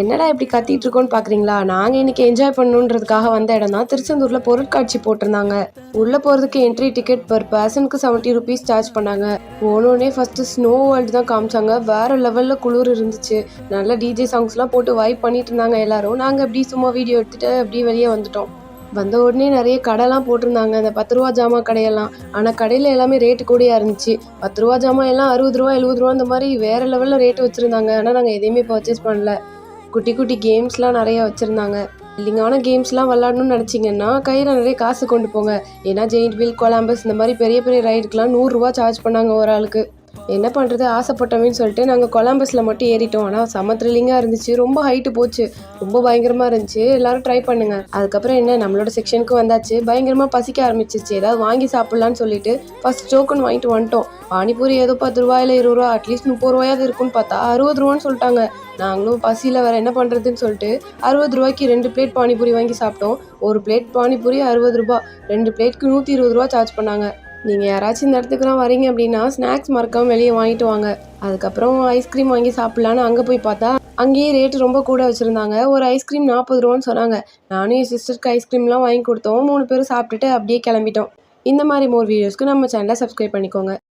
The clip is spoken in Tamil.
என்னடா இப்படி கத்திட்டு இருக்கோன்னு பாக்குறீங்களா? நாங்க இன்னைக்கு என்ஜாய் பண்ணணுன்றதுக்காக வந்த இடம் தான். திருச்செந்தூர்ல பொருட்காட்சி போட்டிருந்தாங்க. உள்ள போறதுக்கு என்ட்ரி டிக்கெட் பர் பர்சனுக்கு 70 ருபீஸ் சார்ஜ் பண்ணாங்க. போனோடனே ஃபர்ஸ்ட் ஸ்னோ வேர்ல்டு தான் காமிச்சாங்க. வேற லெவல்ல குளிர் இருந்துச்சு. நல்ல டிஜே சாங்ஸ்லாம் போட்டு வைப் பண்ணிட்டு இருந்தாங்க எல்லாரும். நாங்க அப்படி சும்மா வீடியோ எடுத்துட்டு அப்படியே வெளியே வந்துட்டோம். வந்த உடனே நிறைய கடைலாம் போட்டிருந்தாங்க. அந்த 10 ரூபா ஜாமான் கடையெல்லாம். ஆனா கடையில எல்லாமே ரேட்டு கூடயா இருந்துச்சு. 10 ரூபா ஜாமான் எல்லாம் 60 ரூபா 70 ரூபா இந்த மாதிரி வேற லெவல்ல ரேட் வச்சிருந்தாங்க. ஆனா நாங்க எதையுமே பர்ச்சேஸ் பண்ணல. குட்டி குட்டி கேம்ஸ்லாம் நிறைய வச்சுருந்தாங்க. இல்லைங்கான கேம்ஸ்லாம் விளாடணும்னு நினச்சிங்கன்னா கையில் நிறைய காசு கொண்டு போங்க. ஏன்னா ஜெயிண்ட் வீல், கொலம்பஸ் இந்த மாதிரி பெரிய பெரிய ரைடுக்கெலாம் 100 ரூபா சார்ஜ் பண்ணாங்க ஒரு ஆளுக்கு. என்ன பண்ணுறது, ஆசைப்பட்டோமேன்னு சொல்லிட்டு நாங்கள் கொலம்பஸில் மட்டும் ஏறிட்டோம். ஆனால் செம த்ரில்லிங்காக இருந்துச்சு. ரொம்ப ஹைட்டு போச்சு, ரொம்ப பயங்கரமாக இருந்துச்சு. எல்லாரும் ட்ரை பண்ணுங்க. அதுக்கப்புறம் என்ன, நம்மளோட செக்ஷனுக்கு வந்தாச்சு. பயங்கரமாக பசிக்க ஆரம்பிச்சிச்சு. ஏதாவது வாங்கி சாப்பிட்லான்னு சொல்லிட்டு ஃபர்ஸ்ட் டோக்கன் வாங்கிட்டு வந்துட்டோம். பானிபூரி ஏதோ 10 ரூபா இல்லை 20 ரூபா, அட்லீஸ்ட் 30 ரூபாயாவது இருக்குன்னு பார்த்தா 60 ரூபான்னு சொல்லிட்டாங்க. நாங்களும் பசியில் வேறு என்ன பண்ணுறதுன்னு சொல்லிட்டு 60 ரூபாய்க்கு 2 பிளேட் பானிபூரி வாங்கி சாப்பிட்டோம். ஒரு பிளேட் பானிபூரி 60 ரூபா, 2 பிளேட்க்கு 120 ரூபா சார்ஜ் பண்ணாங்க. நீங்கள் யாராச்சும் இந்த இடத்துக்குலாம் வரீங்க அப்படின்னா ஸ்நாக்ஸ் மறக்காமல் வெளியே வாங்கிட்டு வாங்க. அதுக்கப்புறம் ஐஸ்கிரீம் வாங்கி சாப்பிட்லான்னு அங்கே போய் பார்த்தா அங்கேயே ரேட்டு ரொம்ப கூட வச்சுருந்தாங்க. ஒரு ஐஸ்கிரீம் 40 ரூபான்னு சொன்னாங்க. நானும் என் சிஸ்டருக்கு ஐஸ்கிரீம்லாம் வாங்கி கொடுத்தோம். 3 பேரும் சாப்பிட்டுட்டு அப்படியே கிளம்பிட்டோம். இந்த மாதிரி மோர் வீடியோஸ்க்கு நம்ம சேனலை சப்ஸ்கிரைப் பண்ணிக்கோங்க.